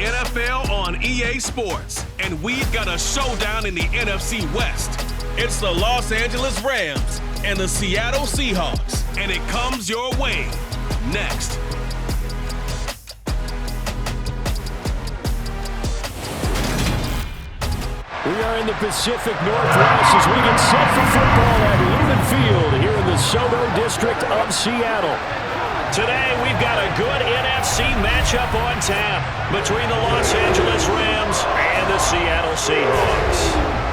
NFL on EA Sports, and we've got a showdown in the NFC West. It's the Los Angeles Rams and the Seattle Seahawks, and it comes your way next. We are in the Pacific Northwest as we get set for football at Lumen Field here in the SoDo district of Seattle. Today, we've got a good NFC matchup on tap between the Los Angeles Rams and the Seattle Seahawks.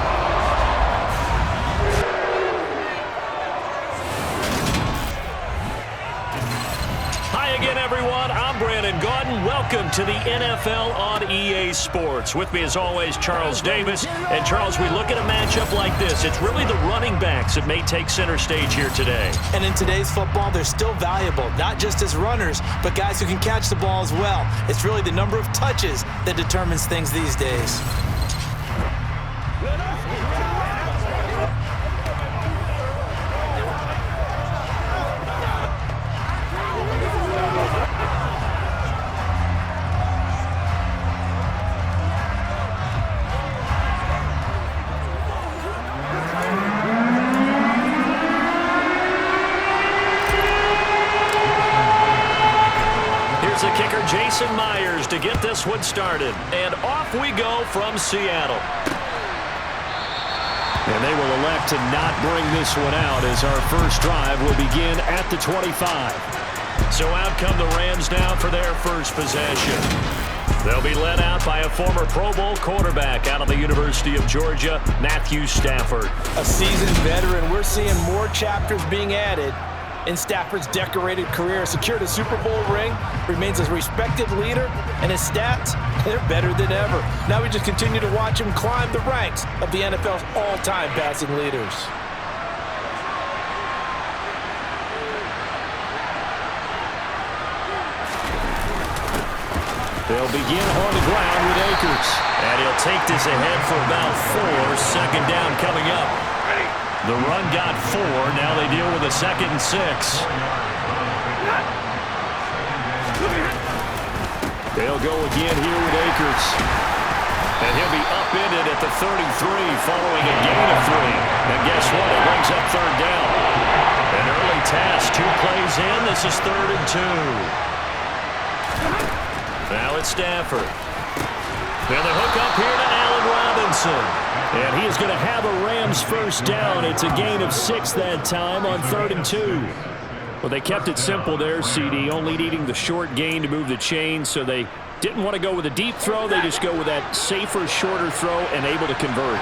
Welcome to the NFL on EA Sports. With me as always, Charles Davis. And Charles, we look at a matchup like this. It's really the running backs that may take center stage here today. And in today's football, they're still valuable, not just as runners, but guys who can catch the ball as well. It's really the number of touches that determines things these days. To get this one started. And off we go from Seattle. And they will elect to not bring this one out as our first drive will begin at the 25. So out come the Rams now for their first possession. They'll be led out by a former Pro Bowl quarterback out of the University of Georgia, Matthew Stafford. A seasoned veteran. We're seeing more chapters being added in Stafford's decorated career. Secured a Super Bowl ring, remains a respected leader, and his stats, they're better than ever. Now we just continue to watch him climb the ranks of the NFL's all-time passing leaders. They'll begin on the ground with Akers. And he'll take this ahead for about 4. Second down coming up. The run got 4. Now they deal with a 2nd and 6. They'll go again here with Akers. And he'll be upended at the 33 following a gain of 3. And guess what? It brings up 3rd down. An early task. 2 plays in. This is 3rd and 2. Now it's Stafford. And the hook up here to Allen Robinson. And he is going to have a Rams first down. It's a gain of 6 that time on 3rd and 2. Well, they kept it simple there, CD, only needing the short gain to move the chain, so they didn't want to go with a deep throw. They just go with that safer, shorter throw and able to convert.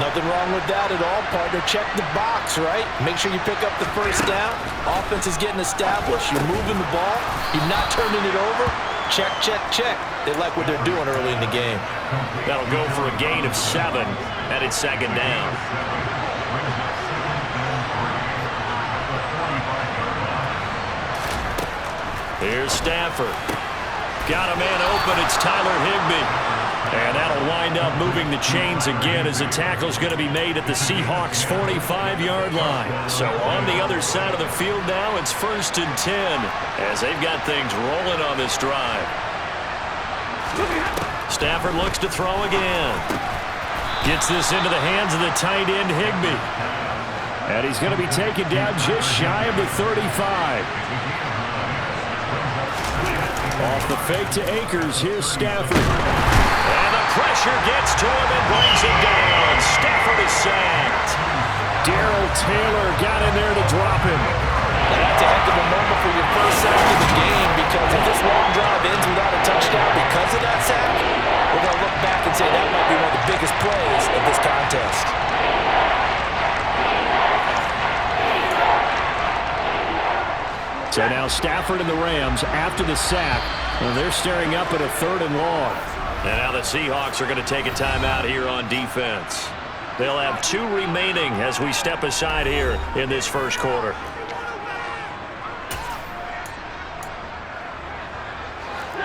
Nothing wrong with that at all, partner. Check the box, right? Make sure you pick up the first down. Offense is getting established. You're moving the ball. You're not turning it over. Check, check, check. They like what they're doing early in the game. That'll go for a gain of 7, and it's 2nd down. Here's Stafford. Got a man open. It's Tyler Higbee. And that'll wind up moving the chains again as the tackle's going to be made at the Seahawks' 45-yard line. So on the other side of the field now, it's 1st and 10 as they've got things rolling on this drive. Stafford looks to throw again. Gets this into the hands of the tight end Higbee. And he's going to be taken down just shy of the 35. Off the fake to Akers. Here's Stafford. And the pressure gets to him and brings him down. Stafford is sacked. Darrell Taylor got in there to drop him. And that's a heck of a moment for your first sack of the game, because if this long drive ends without a touchdown because of that sack, we're going to look back and say that might be one of the biggest plays of this contest. So now Stafford and the Rams, after the sack, well, they're staring up at a 3rd and long. And now the Seahawks are going to take a timeout here on defense. They'll have 2 remaining as we step aside here in this first quarter.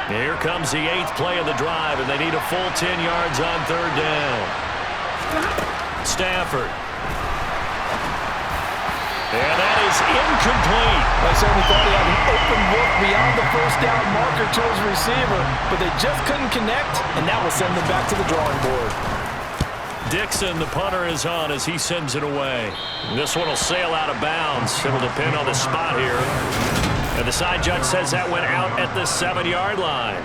Here comes the 8th play of the drive, and they need a full 10 yards on 3rd down. Stafford. And that is incomplete. I certainly thought he had an open look beyond the first down marker to his receiver, but they just couldn't connect, and that will send them back to the drawing board. Dixon, the punter, is on as he sends it away. This one will sail out of bounds. It'll depend on the spot here. And the side judge says that went out at the 7-yard line.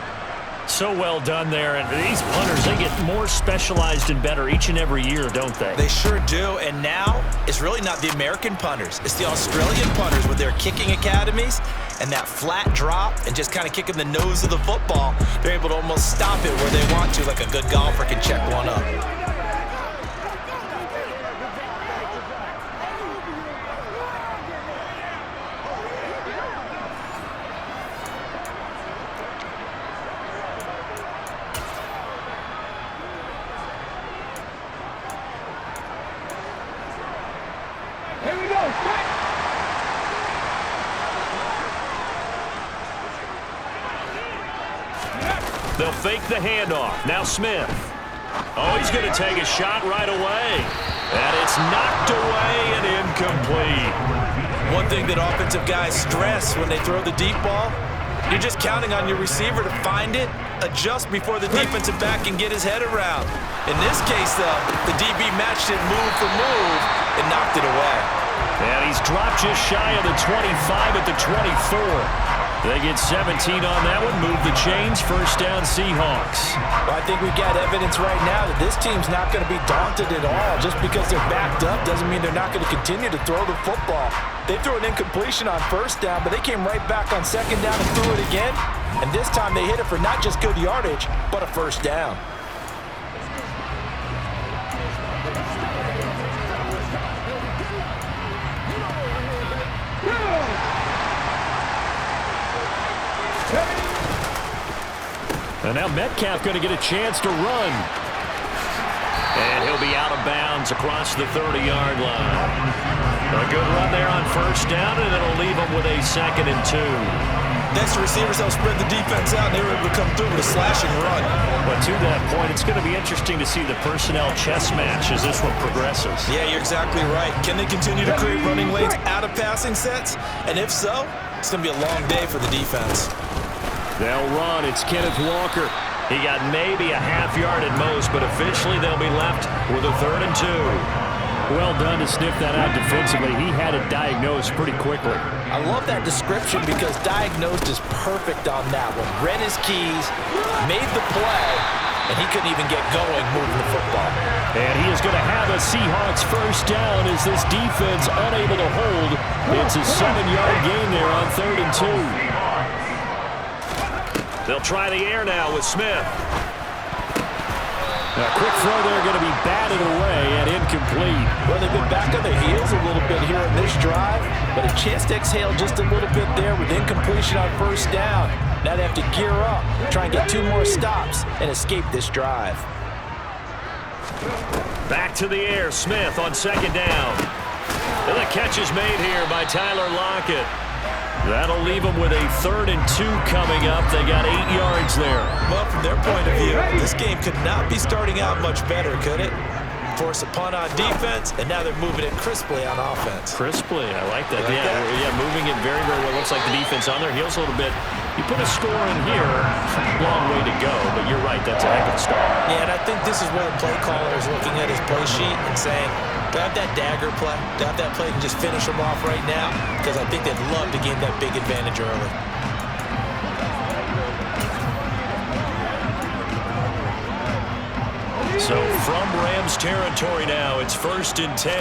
So well done there. And these punters, they get more specialized and better each and every year, don't they? They sure do. And now it's really not the American punters. It's the Australian punters with their kicking academies and that flat drop and just kind of kicking the nose of the football. They're able to almost stop it where they want to, like a good golfer can check one up. They'll fake the handoff. Now Smith. Oh, he's going to take a shot right away. And it's knocked away and incomplete. One thing that offensive guys stress when they throw the deep ball, you're just counting on your receiver to find it, adjust before the defensive back can get his head around. In this case, though, the DB matched it move for move and knocked it away. And he's dropped just shy of the 25 at the 24. They get 17 on that one, move the chains, first down Seahawks. Well, I think we've got evidence right now that this team's not going to be daunted at all. Just because they're backed up doesn't mean they're not going to continue to throw the football. They threw an incompletion on first down, but they came right back on second down and threw it again. And this time they hit it for not just good yardage, but a first down. And now Metcalf going to get a chance to run. And he'll be out of bounds across the 30-yard line. A good run there on first down, and it'll leave them with a 2nd and 2. Next to receivers, they'll spread the defense out, and they were able to come through with a slashing run. But to that point, it's going to be interesting to see the personnel chess match as this one progresses. Yeah, you're exactly right. Can they continue to create running lanes out of passing sets? And if so, it's going to be a long day for the defense. They'll run. It's Kenneth Walker. He got maybe a half yard at most, but officially they'll be left with a 3rd and 2. Well done to sniff that out defensively. He had it diagnosed pretty quickly. I love that description because diagnosed is perfect on that one. Read his keys, made the play, and he couldn't even get going moving the football. And he is going to have a Seahawks first down as this defense unable to hold. It's a 7-yard gain there on 3rd and 2. They'll try the air now with Smith. A quick throw there going to be batted away and incomplete. Well, they've been back on their heels a little bit here in this drive, but a chance to exhale just a little bit there with incompletion on first down. Now they have to gear up, try and get 2 more stops, and escape this drive. Back to the air, Smith on 2nd down. And the catch is made here by Tyler Lockett. That'll leave them with a 3rd and 2 coming up. They got 8 yards there. Well, from their point of view, this game could not be starting out much better, could it? Force a punt on defense, and now they're moving it crisply on offense. Crisply, I like that. Yeah, moving it very, very well. Looks like the defense on their heels a little bit. You put a score in here, long way to go, but you're right, that's a heck of a start. Yeah, and I think this is where the play caller is looking at his play sheet and saying, do I have that dagger play? Do I have that play and just finish them off right now? Because I think they'd love to gain that big advantage early. So from Rams territory now, it's 1st and 10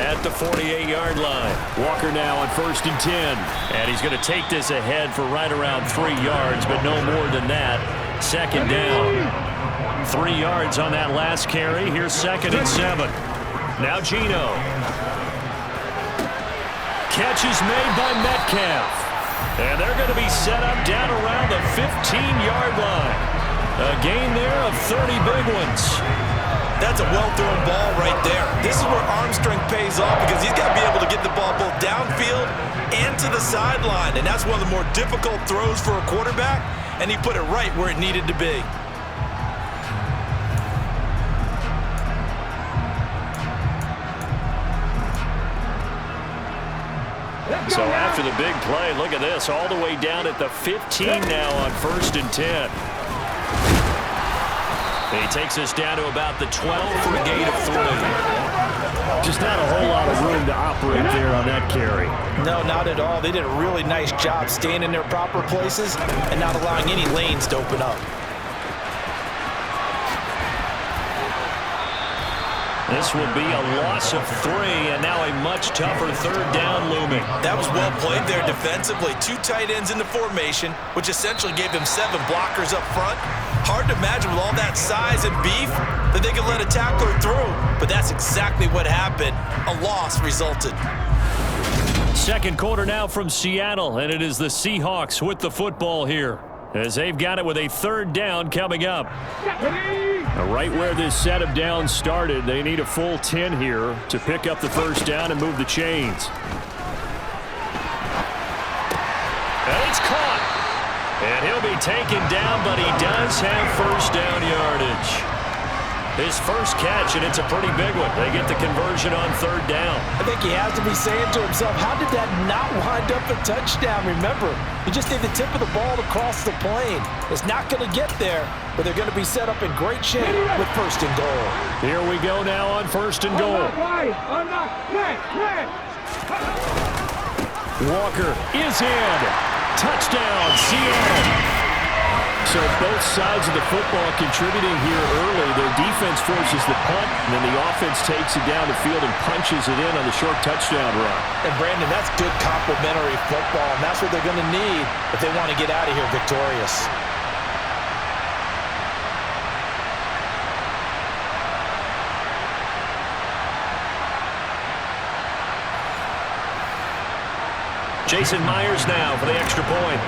at the 48-yard line. Walker now on 1st and 10. And he's going to take this ahead for right around 3 yards, but no more than that. 2nd down. 3 yards on that last carry. Here's 2nd and 7. Now Geno. Catch is made by Metcalf. And they're going to be set up down around the 15-yard line. A gain there of 30 big ones. That's a well-thrown ball right there. This is where arm strength pays off because he's got to be able to get the ball both downfield and to the sideline. And that's one of the more difficult throws for a quarterback. And he put it right where it needed to be. So after the big play, look at this, all the way down at the 15 now on 1st and 10. He takes us down to about the 12 for a gain of 3. Just not a whole lot of room to operate there on that carry. No, not at all. They did a really nice job staying in their proper places and not allowing any lanes to open up. This will be a loss of 3, and now a much tougher 3rd down looming. That was well played there defensively. 2 tight ends in the formation, which essentially gave them 7 blockers up front. Hard to imagine with all that size and beef that they could let a tackler through, but that's exactly what happened. A loss resulted. Second quarter now from Seattle, and it is the Seahawks with the football here, as they've got it with a 3rd down coming up. Right where this set of downs started, they need a full 10 here to pick up the 1st down and move the chains. And it's caught. And he'll be taken down, but he does have 1st down yardage. His first catch, and it's a pretty big one. They get the conversion on 3rd down. I think he has to be saying to himself, how did that not wind up a touchdown? Remember, he just need the tip of the ball to cross the plane. It's not going to get there, but they're going to be set up in great shape with 1st and goal. Here we go now on 1st and goal. Walker is in. Touchdown, Seattle. So both sides of the football contributing here early. Their defense forces the punt, and then the offense takes it down the field and punches it in on the short touchdown run. And, Brandon, that's good complementary football, and that's what they're going to need if they want to get out of here victorious. Jason Myers now for the extra point.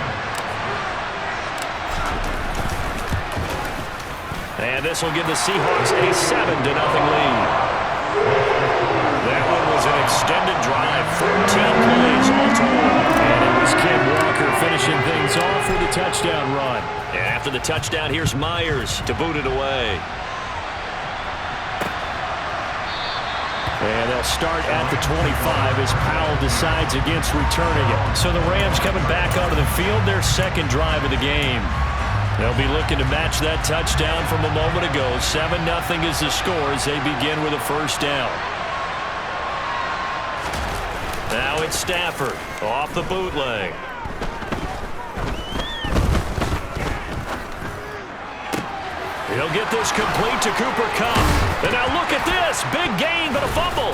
And this will give the Seahawks a 7-0 lead. That one was an extended drive, 13 plays all told. And it was Ken Walker finishing things off with a touchdown run. And after the touchdown, here's Myers to boot it away. And they'll start at the 25 as Powell decides against returning it. So the Rams coming back onto the field, their 2nd drive of the game. They'll be looking to match that touchdown from a moment ago. 7-0 is the score as they begin with a 1st down. Now it's Stafford off the bootleg. He'll get this complete to Cooper Kupp. And now look at this. Big gain, but a fumble.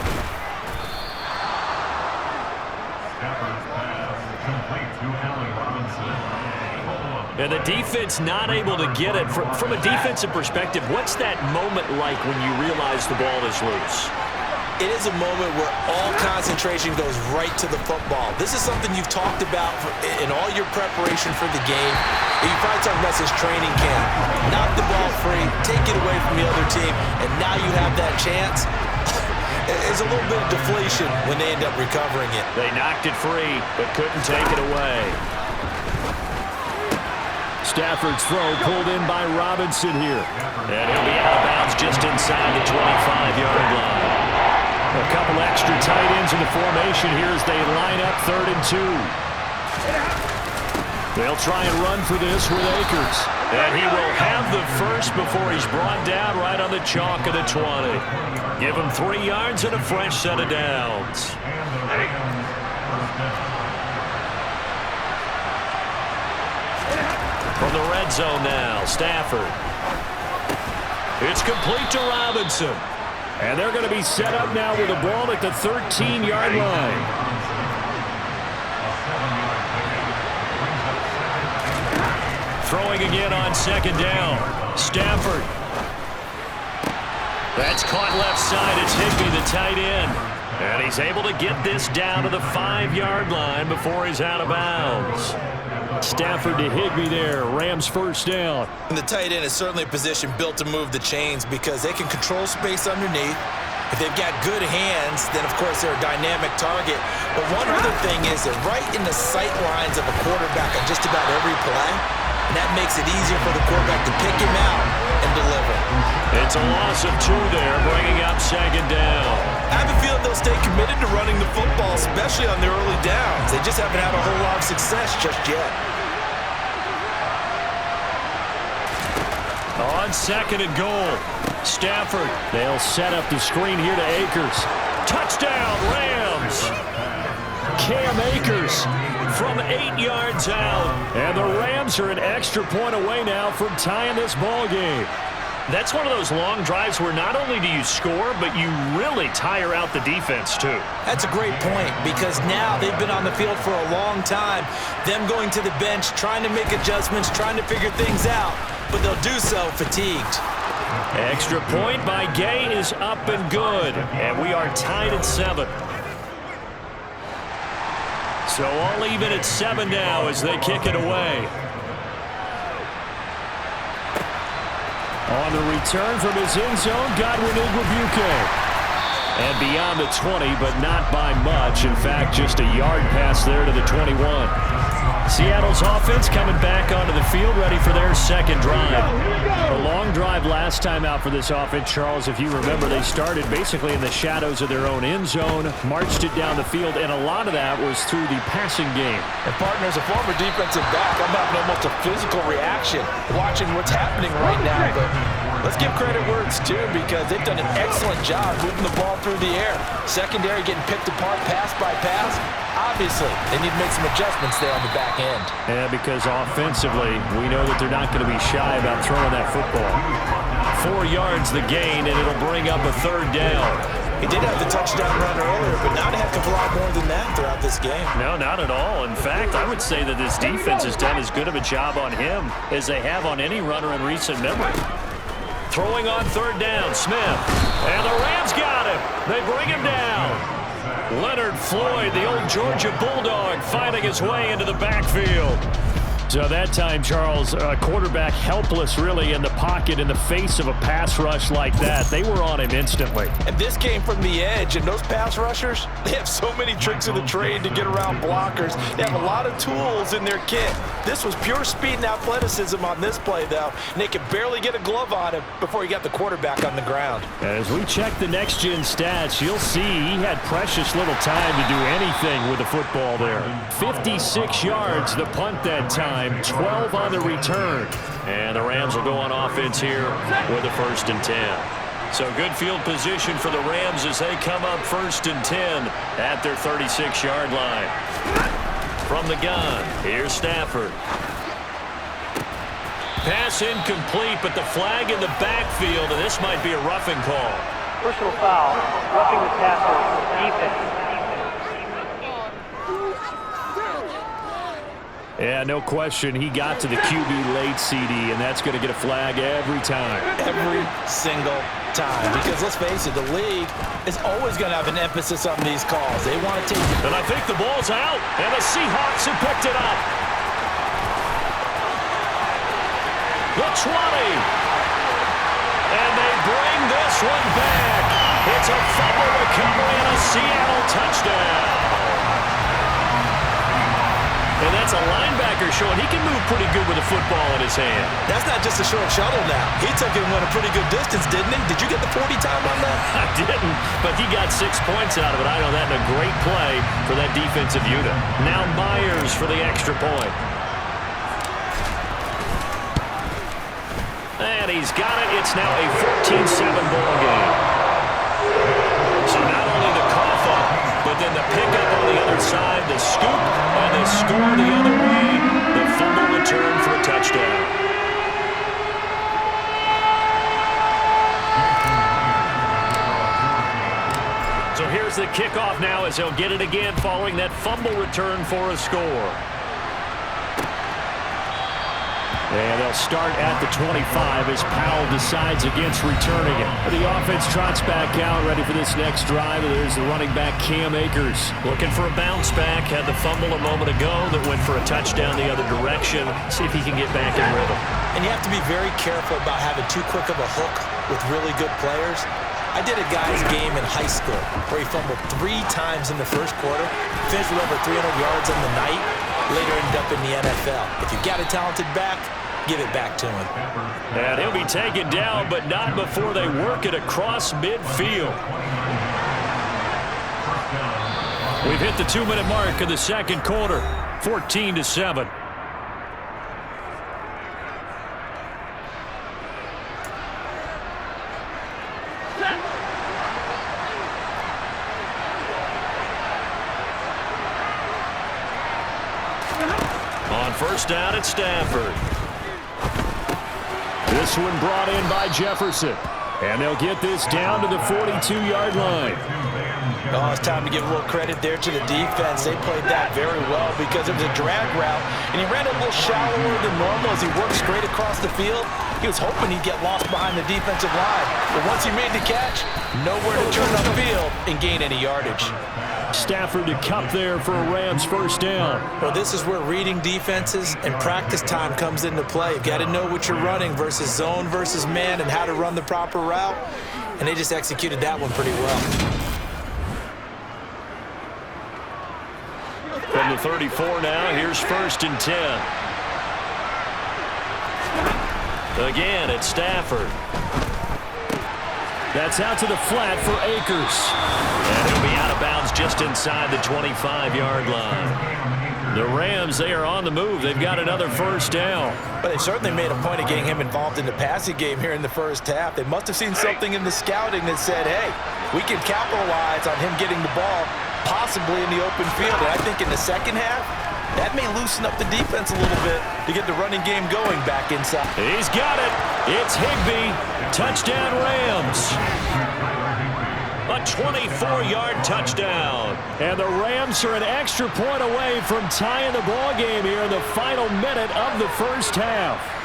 And the defense not able to get it. From a defensive perspective, what's that moment like when you realize the ball is loose? It is a moment where all concentration goes right to the football. This is something you've talked about in all your preparation for the game. And you probably talked about since training camp. Knock the ball free, take it away from the other team, and now you have that chance. It's a little bit of deflation when they end up recovering it. They knocked it free, but couldn't take it away. Stafford's throw pulled in by Robinson here. And he'll be out of bounds just inside the 25-yard line. A couple extra tight ends in the formation here as they line up 3rd and 2. They'll try and run for this with Akers. And he will have the first before he's brought down right on the chalk of the 20. Give him 3 yards and a fresh set of downs. From the red zone now, Stafford. It's complete to Robinson. And they're going to be set up now with a ball at the 13-yard line. Throwing again on 2nd down. Stafford. That's caught left side. It's Higbee, the tight end. And he's able to get this down to the 5-yard line before he's out of bounds. Stafford to Higbee there. Rams 1st down. And the tight end is certainly a position built to move the chains because they can control space underneath. If they've got good hands, then of course they're a dynamic target. But one other thing is they're right in the sight lines of a quarterback on just about every play. And that makes it easier for the quarterback to pick him out and deliver. It's a loss of 2 there, bringing up 2nd down. I have a feeling they'll stay committed to running the football, especially on the early downs. They just haven't had a whole lot of success just yet. On 2nd and goal, Stafford. They'll set up the screen here to Akers. Touchdown, Rams! Cam Akers from 8 yards out. And the Rams are an extra point away now from tying this ball game. That's one of those long drives where not only do you score, but you really tire out the defense, too. That's a great point, because now they've been on the field for a long time. Them going to the bench, trying to make adjustments, trying to figure things out, but they'll do so fatigued. Extra point by Gay is up and good, and we are tied at 7. So all even at 7 now as they kick it away. On the return from his end zone, Godwin Igwebuike. And beyond the 20, but not by much. In fact, just a yard pass there to the 21. Seattle's offense coming back onto the field, ready for their second drive. A long drive last time out for this offense, Charles. If you remember, they started basically in the shadows of their own end zone, marched it down the field, and a lot of that was through the passing game. And partner, as a former defensive back, I'm having almost a physical reaction watching what's happening right now. But let's give credit where it's due, because they've done an excellent job moving the ball through the air. Secondary getting picked apart pass by pass. Obviously, they need to make some adjustments there on the back end. Yeah, because offensively, we know that they're not going to be shy about throwing that football. 4 yards the gain, and it'll bring up a 3rd down. He did have the touchdown run earlier, but not a heck of a lot more than that throughout this game. No, not at all. In fact, I would say that this defense has done as good of a job on him as they have on any runner in recent memory. Throwing on 3rd down, Smith. And the Rams got him. They bring him down. Leonard Floyd, the old Georgia Bulldog, finding his way into the backfield. So that time, Charles, quarterback helpless really in the pocket in the face of a pass rush like that. They were on him instantly. And this came from the edge, and those pass rushers, they have so many tricks of the trade to get around blockers. They have a lot of tools in their kit. This was pure speed and athleticism on this play, though, and they could barely get a glove on him before he got the quarterback on the ground. As we check the next-gen stats, you'll see he had precious little time to do anything with the football there. 56 yards the punt that time. 12 on the return. And the Rams will go on offense here with a 1st and 10. So good field position for the Rams as they come up 1st and 10 at their 36-yard line. From the gun, here's Stafford. Pass incomplete, but the flag in the backfield, and this might be a roughing call. Personal foul, roughing the passer, defense. Yeah, no question. He got to the QB late, CD, and that's going to get a flag every time. Every single time. Because let's face it, the league is always going to have an emphasis on these calls. They want to take it. And I think the ball's out, and the Seahawks have picked it up. The 20. And they bring this one back. It's a fumble recovery and a Seattle touchdown. And that's a linebacker showing he can move pretty good with a football in his hand. That's not just a short shuttle now. He took it and went a pretty good distance, didn't he? Did you get the 40 time on that? I didn't, but he got 6 points out of it. I know that, and a great play for that defensive unit. Now Myers for the extra point. And he's got it. It's now a 14-7 ball game. So not only the cough up, but then the pickup on the other side, the scoop, and the score the other way. The fumble return for a touchdown. So here's the kickoff now as he'll get it again following that fumble return for a score. And they'll start at the 25 as Powell decides against returning it. The offense trots back out, ready for this next drive. There's the running back, Cam Akers. Looking for a bounce back. Had the fumble a moment ago that went for a touchdown the other direction. See if he can get back in rhythm. And you have to be very careful about having too quick of a hook with really good players. I did a guy's game in high school where he fumbled 3 times in the first quarter, finished with over 300 yards on the night, later ended up in the NFL. If you've got a talented back, give it back to him. And he'll be taken down, but not before they work it across midfield. We've hit the 2-minute mark of the second quarter, 14-7. On first down at Stafford. This one brought in by Jefferson. And they'll get this down to the 42-yard line. Oh, it's time to give a little credit there to the defense. They played that very well because it was a drag route, and he ran a little shallower than normal as he worked straight across the field. He was hoping he'd get lost behind the defensive line. But once he made the catch, nowhere to turn upfield and gain any yardage. Stafford to cup there for a Rams first down. Well, this is where reading defenses and practice time comes into play. You've got to know what you're running versus zone versus man and how to run the proper route. And they just executed that one pretty well. From the 34 now, here's first and 10. Again, it's Stafford. That's out to the flat for Akers. And he'll be out of bounds just inside the 25-yard line. The Rams, they are on the move. They've got another first down. But they certainly made a point of getting him involved in the passing game here in the first half. They must have seen something in the scouting that said, hey, we can capitalize on him getting the ball possibly in the open field. And I think in the second half, that may loosen up the defense a little bit to get the running game going back inside. He's got it. It's Higbee. Touchdown Rams. A 24-yard touchdown. And the Rams are an extra point away from tying the ball game here in the final minute of the first half.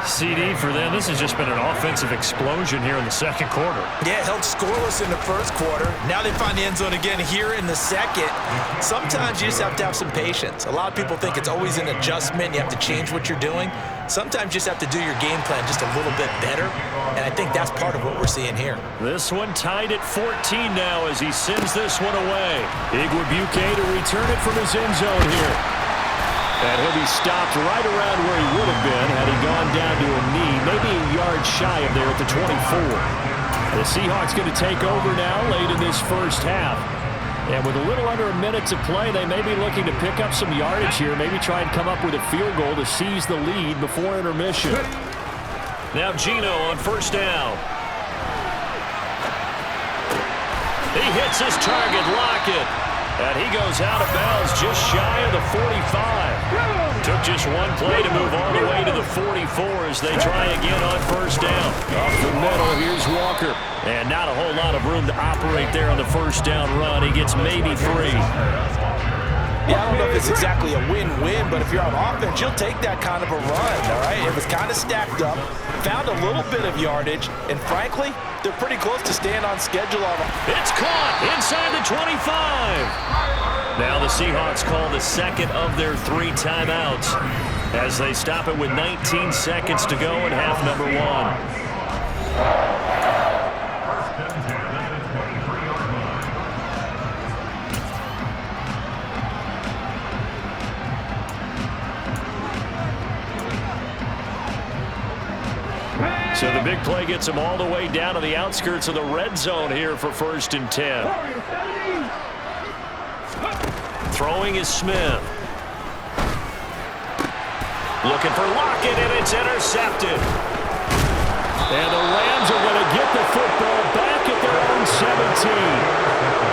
CD for them, this has just been an offensive explosion here in the second quarter. Yeah, held scoreless in the first quarter. Now they find the end zone again here in the second. Sometimes you just have to have some patience. A lot of people think it's always an adjustment. You have to change what you're doing. Sometimes you just have to do your game plan just a little bit better, and I think that's part of what we're seeing here. This one tied at 14 now as he sends this one away. Igwebuike to return it from his end zone here. And he'll be stopped right around where he would have been had he gone down to a knee, maybe a yard shy of there at the 24. The Seahawks going to take over now late in this first half. And with a little under a minute to play, they may be looking to pick up some yardage here, maybe try and come up with a field goal to seize the lead before intermission. Now Geno on first down. He hits his target, Lockett. And he goes out of bounds just shy of the 45. Took just one play to move all the way to the 44 as they try again on first down. Off the middle, here's Walker. And not a whole lot of room to operate there on the first down run. He gets maybe 3. Yeah, I don't know if it's exactly a win-win, but if you're on offense, you'll take that kind of a run, all right? It was kind of stacked up, found a little bit of yardage, and frankly, they're pretty close to staying on schedule. It's caught inside the 25. Now the Seahawks call the second of their 3 timeouts as they stop it with 19 seconds to go in half number 1. So the big play gets them all the way down to the outskirts of the red zone here for first and 10. Throwing is Smith. Looking for Lockett, and it's intercepted. And the Rams are going to get the football back at their own 17.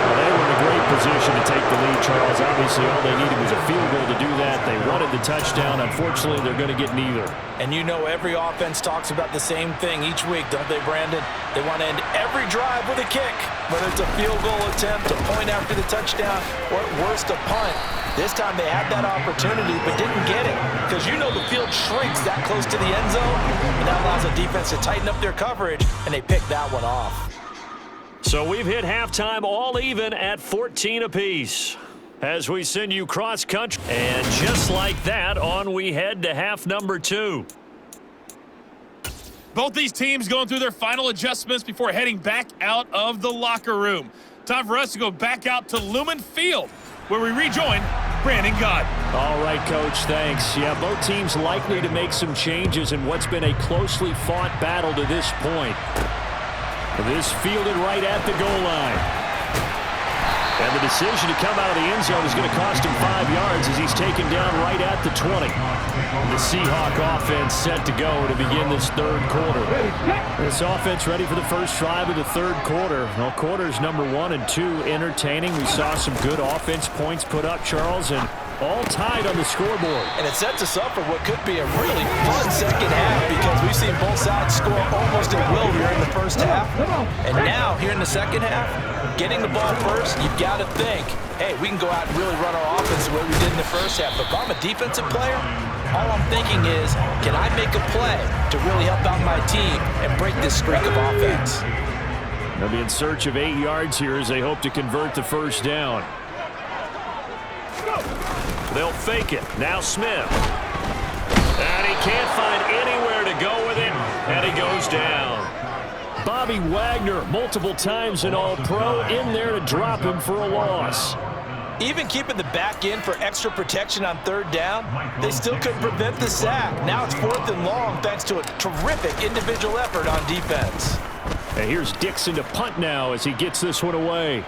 Well, they were in a great position to take the lead, Charles. Obviously, all they needed was a field goal to do that. They wanted the touchdown. Unfortunately, they're going to get neither. And you know every offense talks about the same thing each week, don't they, Brandon? They want to end every drive with a kick, whether it's a field goal attempt, a point after the touchdown, or at worst, a punt. This time they had that opportunity but didn't get it because you know the field shrinks that close to the end zone, and that allows the defense to tighten up their coverage, and they picked that one off. So we've hit halftime all even at 14 apiece as we send you cross country. And just like that, on we head to half number 2. Both these teams going through their final adjustments before heading back out of the locker room. Time for us to go back out to Lumen Field, where we rejoin Brandon Gott. All right, Coach, thanks. Yeah, both teams likely to make some changes in what's been a closely fought battle to this point. This fielded right at the goal line. And the decision to come out of the end zone is going to cost him 5 yards as he's taken down right at the 20. The Seahawk offense set to go to begin this third quarter. This offense ready for the first drive of the third quarter. Well, quarters number 1 and 2 entertaining. We saw some good offense points put up, Charles, and all tied on the scoreboard. And it sets us up for what could be a really fun second half because we've seen both sides score almost at will here in the first half. And now, here in the second half, getting the ball first, you've got to think, hey, we can go out and really run our offense the way we did in the first half. But if I'm a defensive player, all I'm thinking is, can I make a play to really help out my team and break this streak of offense? They'll be in search of 8 yards here as they hope to convert the first down. They'll fake it. Now Smith. And he can't find anywhere to go with it, and he goes down. Bobby Wagner, multiple times an All-Pro, in there to drop him for a loss. Even keeping the back in for extra protection on third down, they still couldn't prevent the sack. Now it's 4th and long thanks to a terrific individual effort on defense. And here's Dixon to punt now as he gets this one away.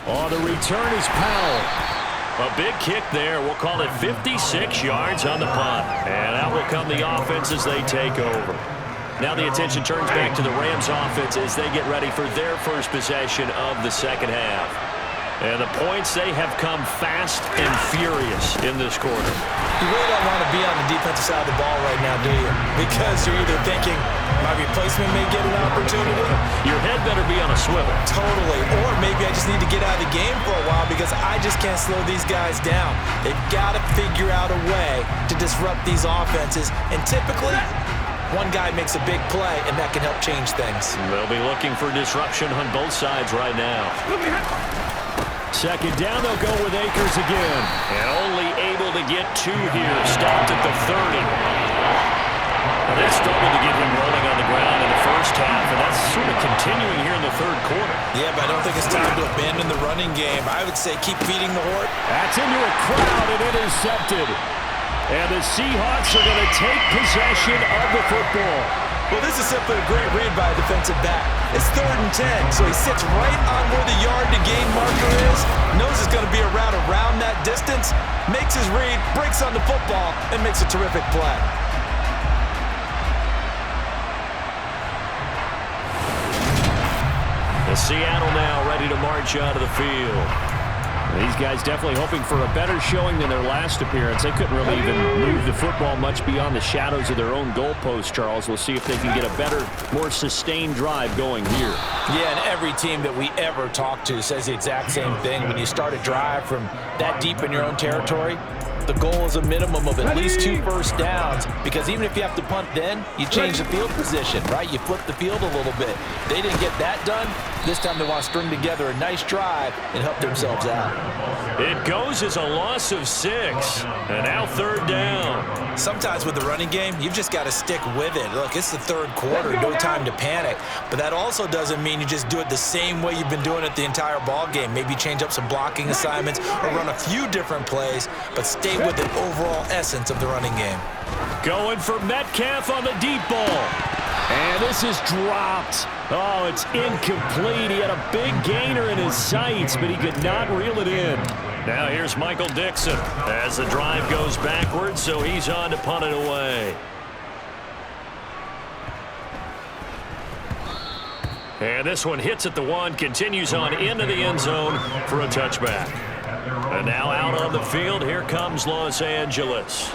Oh, the return is Powell. A big kick there. We'll call it 56 yards on the punt. And out will come the offense as they take over. Now the attention turns back to the Rams offense as they get ready for their first possession of the second half. And the points, they have come fast and furious in this quarter. You really don't want to be on the defensive side of the ball right now, do you? Because you're either thinking, my replacement may get an opportunity. Your head better be on a swivel. Totally. Or maybe I just need to get out of the game for a while because I just can't slow these guys down. They've got to figure out a way to disrupt these offenses. And typically, one guy makes a big play, and that can help change things. They'll be looking for disruption on both sides right now. Second down, they'll go with Akers again. And only able to get 2 here. Stopped at the 30. Well, they struggled to get him rolling on the ground in the first half, and that's sort of continuing here in the third quarter. Yeah, but I don't think it's time to abandon the running game. I would say keep feeding the horse. That's into a crowd and intercepted. And the Seahawks are going to take possession of the football. Well, this is simply a great read by a defensive back. It's 3rd and 10, so he sits right on where the yard-to-gain marker is, knows it's going to be a route around that distance, makes his read, breaks on the football, and makes a terrific play. The Seattle now ready to march out of the field. These guys definitely hoping for a better showing than their last appearance. They couldn't really even move the football much beyond the shadows of their own goalpost, Charles. We'll see if they can get a better, more sustained drive going here. Yeah, and every team that we ever talk to says the exact same thing. When you start a drive from that deep in your own territory, the goal is a minimum of at least 2 first downs, because even if you have to punt then, you change the field position, right? You flip the field a little bit. They didn't get that done. This time they want to string together a nice drive and help themselves out. It goes as a loss of 6, and now 3rd down. Sometimes with the running game, you've just got to stick with it. Look, it's the third quarter, no time to panic. But that also doesn't mean you just do it the same way you've been doing it the entire ball game. Maybe change up some blocking assignments or run a few different plays, but stay with the overall essence of the running game. Going for Metcalf on the deep ball. And this is dropped. Oh, it's incomplete. He had a big gainer in his sights, but he could not reel it in. Now here's Michael Dixon as the drive goes backwards, so he's on to punt it away. And this one hits at the 1, continues on into the end zone for a touchback. And now out on the field, here comes Los Angeles.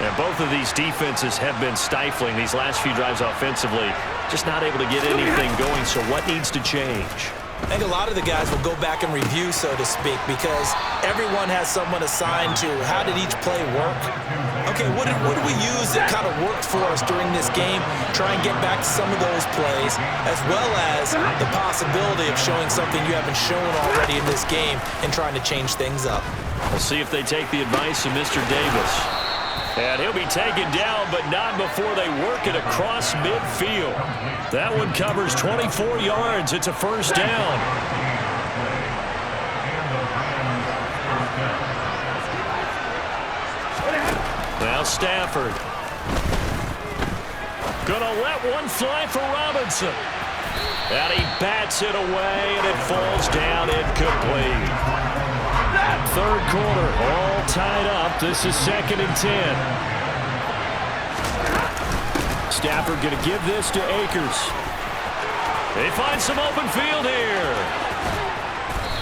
And both of these defenses have been stifling these last few drives offensively. Just not able to get anything going, so what needs to change? I think a lot of the guys will go back and review, so to speak, because everyone has someone assigned to how did each play work. Okay, what did we use that kind of worked for us during this game? Try and get back to some of those plays, as well as the possibility of showing something you haven't shown already in this game and trying to change things up. We'll see if they take the advice of Mr. Davis. And he'll be taken down, but not before they work it across midfield. That one covers 24 yards. It's a first down. Now Stafford. Gonna let one fly for Robinson. And he bats it away, and it falls down incomplete. Third quarter, all tied up. This is 2nd and 10. Stafford going to give this to Akers. They find some open field here.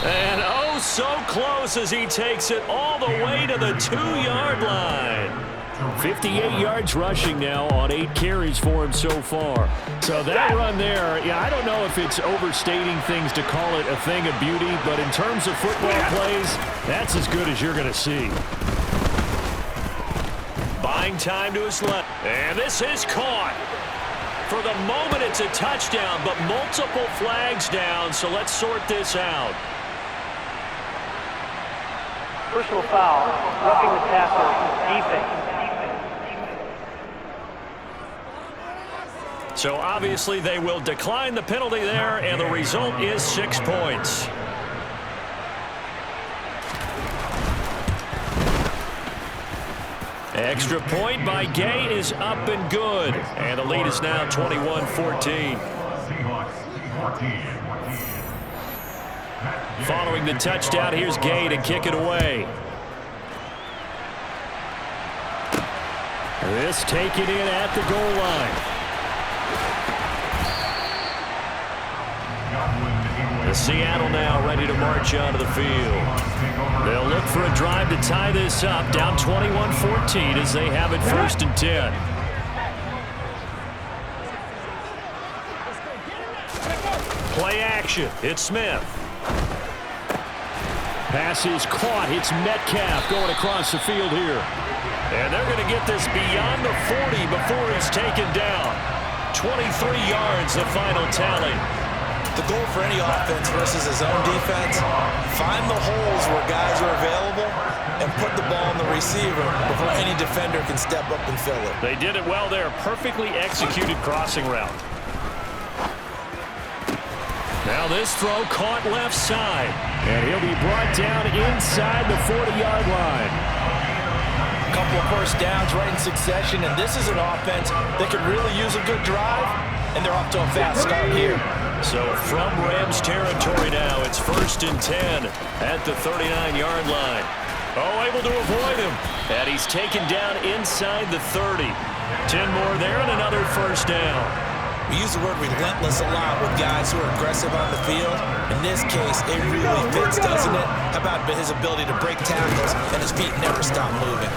And oh, so close as he takes it all the way to the 2-yard line. 58 yards rushing now on 8 carries for him so far. So that run there, yeah, I don't know if it's overstating things to call it a thing of beauty, but in terms of football plays, that's as good as you're going to see. Buying time to his left. And this is caught. For the moment, it's a touchdown, but multiple flags down, so let's sort this out. Personal foul, roughing the passer, defense. So obviously they will decline the penalty there, and the result is 6 points. Extra point by Gay is up and good. And the lead is now 21-14. Following the touchdown, here's Gay to kick it away. This taken in at the goal line. The Seattle now ready to march onto the field. They'll look for a drive to tie this up, down 21-14 as they have it 1st and 10. Play action. It's Smith. Pass is caught. It's Metcalf going across the field here. And they're going to get this beyond the 40 before he's taken down. 23 yards, the final tally. The goal for any offense versus his own defense, find the holes where guys are available and put the ball on the receiver before any defender can step up and fill it. They did it well there. Perfectly executed crossing route. Now this throw caught left side. And he'll be brought down inside the 40-yard line. A couple of first downs right in succession, and this is an offense that could really use a good drive, and they're off to a fast start here. So from Rams territory now, it's 1st and 10 at the 39-yard line. Oh, able to avoid him. And he's taken down inside the 30. 10 more there and another first down. We use the word relentless a lot with guys who are aggressive on the field. In this case, it really fits, doesn't it? How about his ability to break tackles and his feet never stop moving?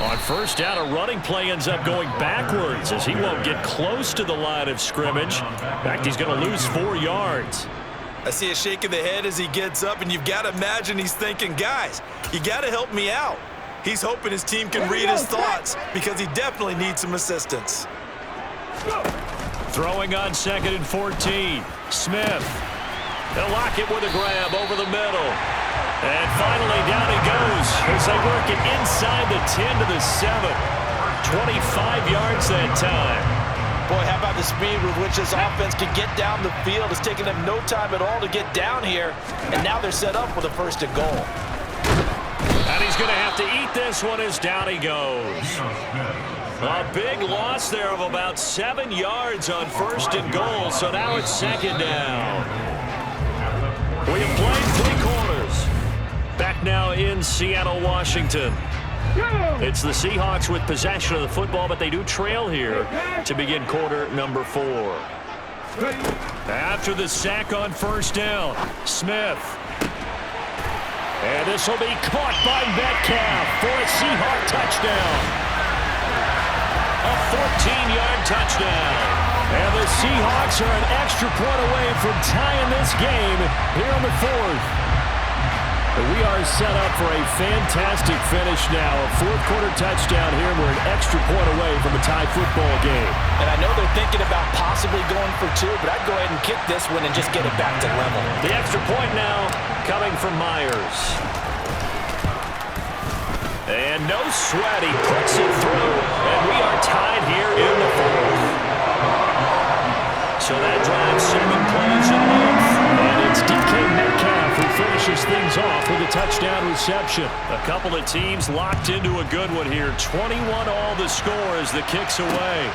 On first down, a running play ends up going backwards as he won't get close to the line of scrimmage. In fact, he's going to lose 4 yards. I see a shake of the head as he gets up, and you've got to imagine he's thinking, guys, you got to help me out. He's hoping his team can read his thoughts because he definitely needs some assistance. Throwing on 2nd and 14. Smith. They'll lock it with a grab over the middle. And finally, down he goes as they work it inside the 10 to the 7. 25 yards that time. Boy, how about the speed with which this offense can get down the field? It's taken them no time at all to get down here. And now they're set up with a 1st and goal. And he's going to have to eat this one as down he goes. A big loss there of about 7 yards on 1st and goal. So now it's 2nd down. We have played 3 quarters. Back now in Seattle, Washington. It's the Seahawks with possession of the football, but they do trail here to begin quarter number 4. After the sack on 1st down, Smith. And this will be caught by Metcalf for a Seahawk touchdown. A 14-yard touchdown. And the Seahawks are an extra point away from tying this game here in the 4th. We are set up for a fantastic finish now. A 4th quarter touchdown here. We're an extra point away from a tie football game. And I know they're thinking about possibly going for 2, but I'd go ahead and kick this one and just get it back to level. The extra point now coming from Myers. And no sweat. He puts it through. And we are tied here in the 4th. So that drives 7 plays in length. And it's DK Metcalf who finishes things off with a touchdown reception. A couple of teams locked into a good one here. 21 all the score as the kick's away.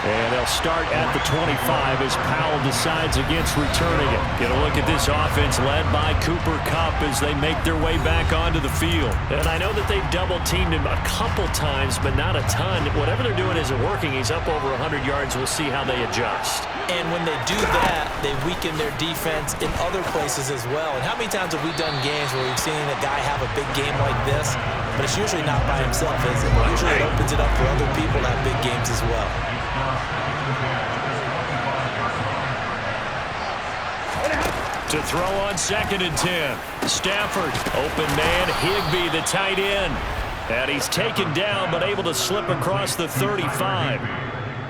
And they'll start at the 25 as Powell decides against returning it. Get a look at this offense led by Cooper Kupp as they make their way back onto the field. And I know that they've double-teamed him a couple times, but not a ton. Whatever they're doing isn't working. He's up over 100 yards. We'll see how they adjust. And when they do that, they weaken their defense in other places as well. And how many times have we done games where we've seen a guy have a big game like this, but it's usually not by himself, is it? Usually it opens it up for other people to have big games as well. To throw on 2nd and 10. Stafford, open man, Higbee, the tight end. And he's taken down, but able to slip across the 35.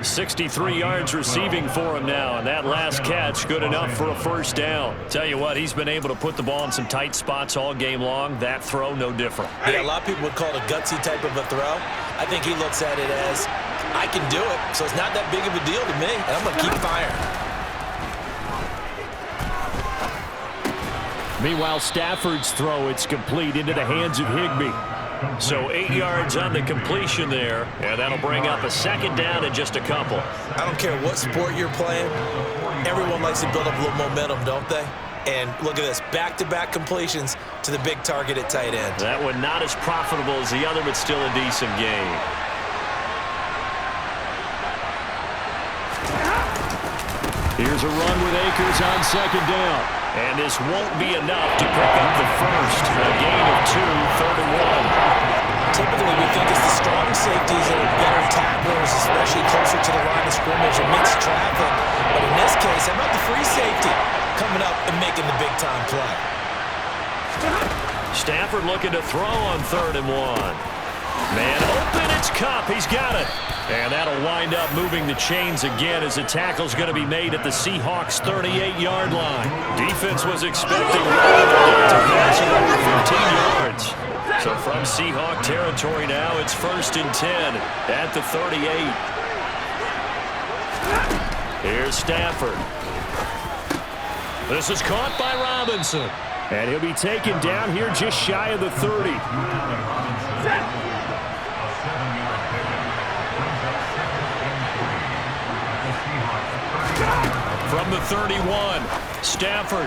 63 yards receiving for him now, and that last catch good enough for a first down. Tell you what, he's been able to put the ball in some tight spots all game long. That throw, no different. Yeah, a lot of people would call it a gutsy type of a throw. I think he looks at it as, I can do it, so it's not that big of a deal to me, and I'm going to keep firing. Meanwhile, Stafford's throw, it's complete into the hands of Higbee. So 8 yards on the completion there, and that'll bring up a 2nd down and just a couple. I don't care what sport you're playing. Everyone likes to build up a little momentum, don't they? And look at this, back-to-back completions to the big target at tight end. That one not as profitable as the other, but still a decent game. Here's a run with Akers on 2nd down. And this won't be enough to pick up the first. A gain of 2, 3rd and 1. Typically, we think it's the strong safeties that are better tacklers, especially closer to the line of scrimmage or mixed traffic. But in this case, how about the free safety coming up and making the big-time play? Stafford looking to throw on 3rd and 1. Man open, it's Kupp. He's got it. And that'll wind up moving the chains again as the tackle's going to be made at the Seahawks' 38-yard line. Defense was expecting to pass it over 15 yards. So from Seahawk territory now, it's 1st and 10 at the 38. Here's Stafford. This is caught by Robinson. And he'll be taken down here just shy of the 30. From the 31, Stafford.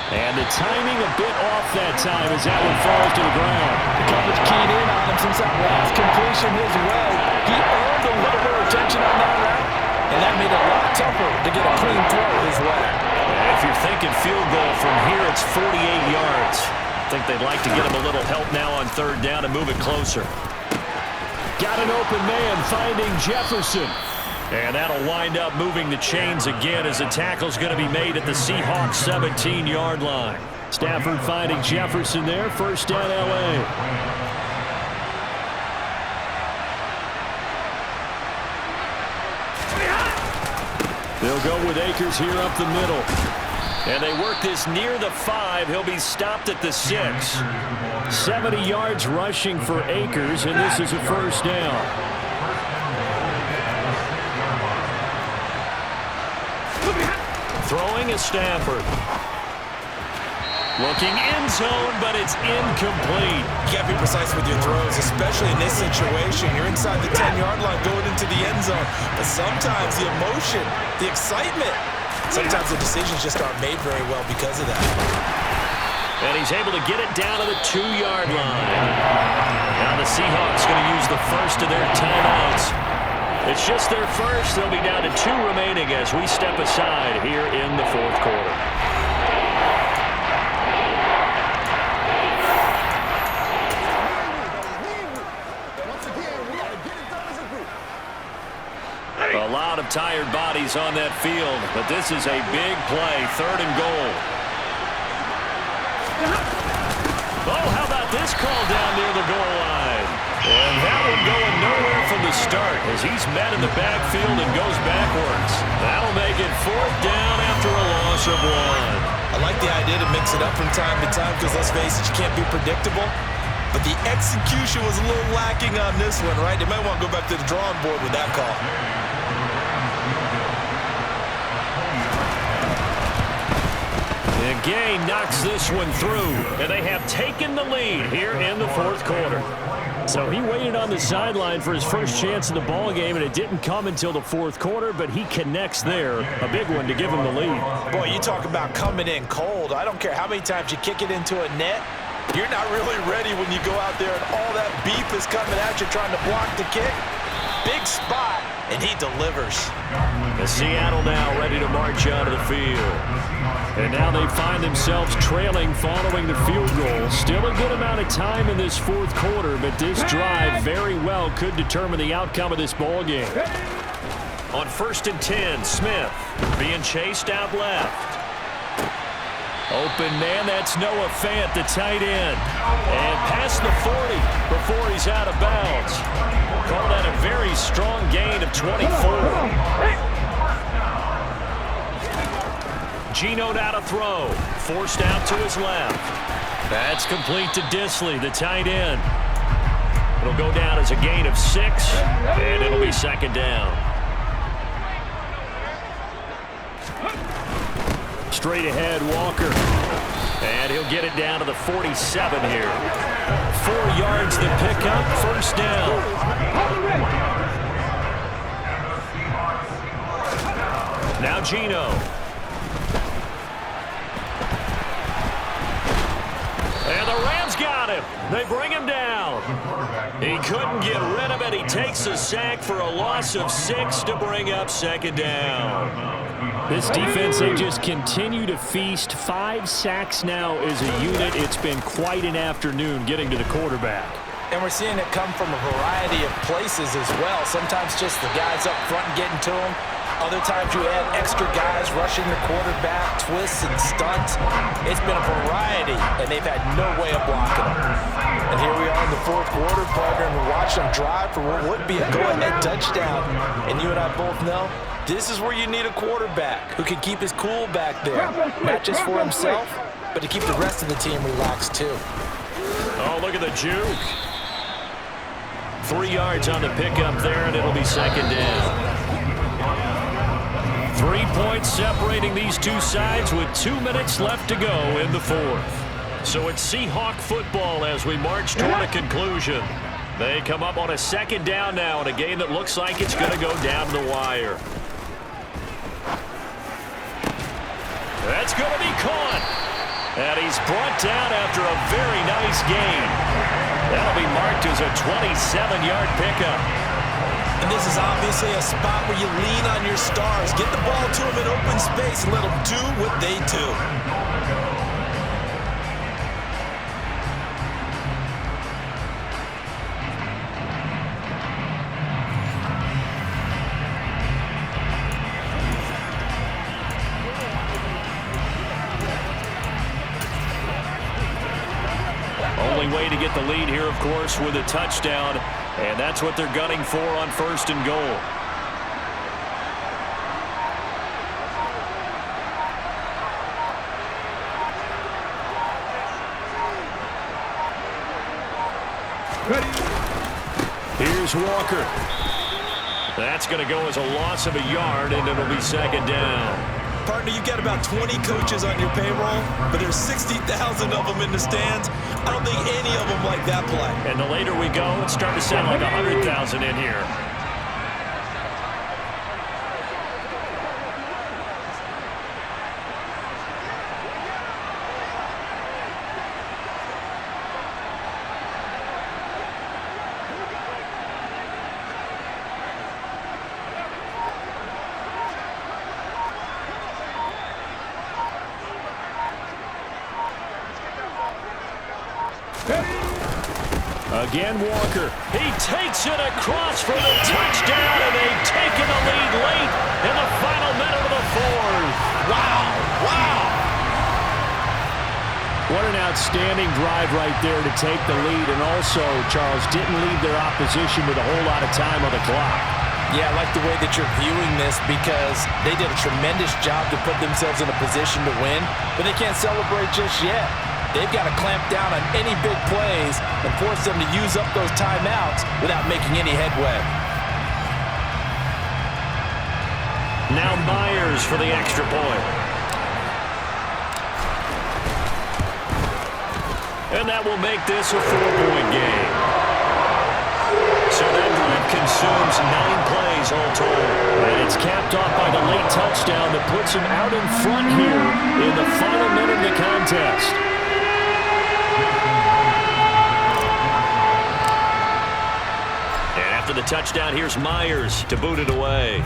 And the timing a bit off that time as that one falls to the ground. The coverage keyed in on him since that last completion his way. He earned a little bit of attention on that route, and that made it a lot tougher to get a clean throw his way. And if you're thinking field goal from here, it's 48 yards. I think they'd like to get him a little help now on 3rd down and move it closer. Got an open man finding Jefferson. And that'll wind up moving the chains again as the tackle's going to be made at the Seahawks' 17-yard line. Stafford finding Jefferson there. 1st down, L.A. They'll go with Akers here up the middle. And they work this near the 5. He'll be stopped at the 6. 70 yards rushing for Akers, and this is a 1st down. Throwing is Stafford. Looking end zone, but it's incomplete. You got to be precise with your throws, especially in this situation. You're inside the 10-yard line going into the end zone. But sometimes the emotion, the excitement, sometimes the decisions just aren't made very well because of that. And he's able to get it down to the 2-yard line. Now the Seahawks going to use the first of their timeouts. It's just their first. They'll be down to 2 remaining as we step aside here in the 4th quarter. A lot of tired bodies on that field, but this is a big play. 3rd and goal. Oh, how about this call down near the goal line? And that one going nowhere from the start as he's met in the backfield and goes backwards. That'll make it 4th down after a loss of 1. I like the idea to mix it up from time to time because, let's face it, you can't be predictable. But the execution was a little lacking on this one, right? They might want to go back to the drawing board with that call. And Gay knocks this one through, and they have taken the lead here in the 4th quarter. So he waited on the sideline for his first chance in the ball game, and it didn't come until the fourth quarter, but he connects there. A big one to give him the lead. Boy, you talk about coming in cold. I don't care how many times you kick it into a net. You're not really ready when you go out there and all that beef is coming at you trying to block the kick. Big spot, and he delivers. And Seattle now ready to march out of the field. And now they find themselves trailing following the field goal. Still a good amount of time in this fourth quarter, but this drive very well could determine the outcome of this ball game. On 1st and 10, Smith being chased out left. Open man, that's Noah Fant, the tight end. And past the 40 before he's out of bounds. Call that a very strong gain of 24. Geno now to throw. Forced out to his left. That's complete to Disley, the tight end. It'll go down as a gain of 6, and it'll be 2nd down. Straight ahead, Walker. And he'll get it down to the 47 here. 4 yards the pickup, 1st down. Now Geno. And the Rams got him. They bring him down. He couldn't get rid of it. He takes a sack for a loss of 6 to bring up 2nd down. This defense, they just continue to feast. 5 sacks now as a unit. It's been quite an afternoon getting to the quarterback. And we're seeing it come from a variety of places as well. Sometimes just the guys up front getting to him. Other times you add extra guys rushing the quarterback, twists and stunts. It's been a variety, and they've had no way of blocking them. And here we are in the fourth quarter, partner, and we're watching them drive for what would be a go-ahead touchdown. And you and I both know this is where you need a quarterback who can keep his cool back there. Not just for himself, but to keep the rest of the team relaxed too. Oh, look at the juke. 3 yards on the pickup there, and it'll be 2nd down. 3 points separating these two sides with 2 minutes left to go in the fourth. So it's Seahawk football as we march toward a conclusion. They come up on a 2nd down now in a game that looks like it's going to go down to the wire. That's going to be caught. And he's brought down after a very nice gain. That'll be marked as a 27-yard pickup. And this is obviously a spot where you lean on your stars. Get the ball to them in open space and let them do what they do. Only way to get the lead here, of course, with a touchdown. And that's what they're gunning for on 1st and goal. Here's Walker. That's going to go as a loss of a yard, and it'll be 2nd down. Partner, you got about 20 coaches on your payroll, but there's 60,000 of them in the stands. I don't think any of them like that play. And the later we go, it's starting to sound like 100,000 in here. Again, Walker. He takes it across for the touchdown, and they've taken the lead late in the final minute of the fourth. Wow, wow. What an outstanding drive right there to take the lead, and also, Charles, didn't leave their opposition with a whole lot of time on the clock. Yeah, I like the way that you're viewing this because they did a tremendous job to put themselves in a position to win, but they can't celebrate just yet. They've got to clamp down on any big plays and force them to use up those timeouts without making any headway. Now Myers for the extra point. And that will make this a 4-point game. So that drive consumes 9 plays all told. And it's capped off by the late touchdown that puts him out in front here in the final minute of the contest. And after the touchdown, here's Myers to boot it away.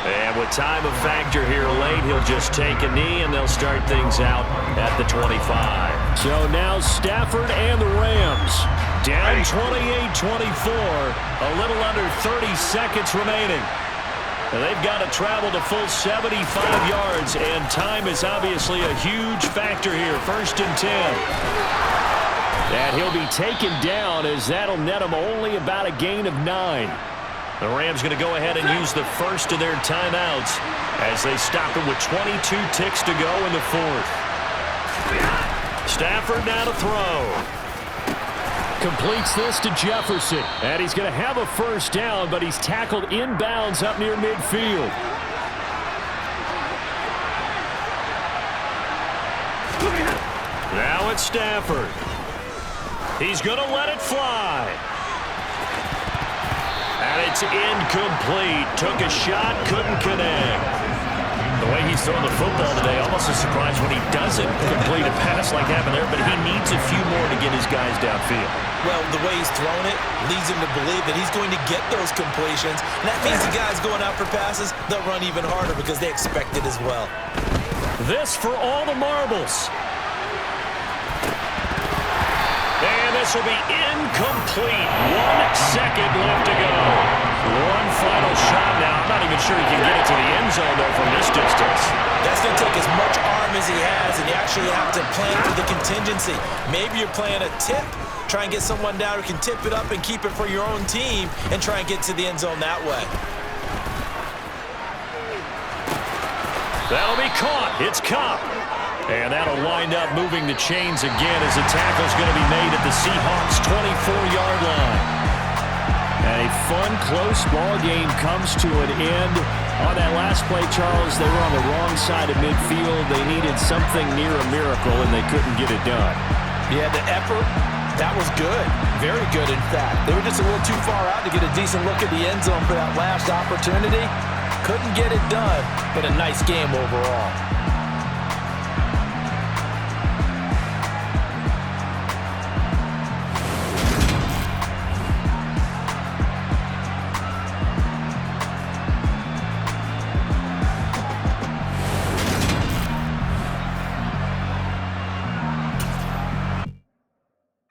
And with time a factor here late, he'll just take a knee, and they'll start things out at the 25. So now Stafford and the Rams down 28-24, a little under 30 seconds remaining. And they've got to travel the full 75 yards, and time is obviously a huge factor here. 1st and 10. And he'll be taken down as that'll net him only about a gain of 9. The Rams going to go ahead and use the first of their timeouts as they stop it with 22 ticks to go in the 4th. Stafford now to throw. Completes this to Jefferson. And he's going to have a first down, but he's tackled inbounds up near midfield. Now it's Stafford. He's going to let it fly. And it's incomplete. Took a shot, couldn't connect. The way he's throwing the football today, almost a surprise when he doesn't complete a pass like happened there, but he needs a few more to get his guys downfield. Well, the way he's thrown it leads him to believe that he's going to get those completions. And that means the guys going out for passes, they'll run even harder because they expect it as well. This for all the marbles. And this will be incomplete. 1 second left to go. One final shot now. I'm not even sure he can get it to the end zone, though, from this distance. That's going to take as much arm as he has, and you actually have to plan for the contingency. Maybe you're playing a tip, try and get someone down who can tip it up and keep it for your own team and try and get to the end zone that way. That'll be caught. It's Cobb. And that'll wind up moving the chains again as the tackle's going to be made at the Seahawks' 24-yard line. And a fun, close ball game comes to an end. On that last play, Charles, they were on the wrong side of midfield. They needed something near a miracle, and they couldn't get it done. Yeah, the effort, that was good. Very good, in fact. They were just a little too far out to get a decent look at the end zone for that last opportunity. Couldn't get it done, but a nice game overall.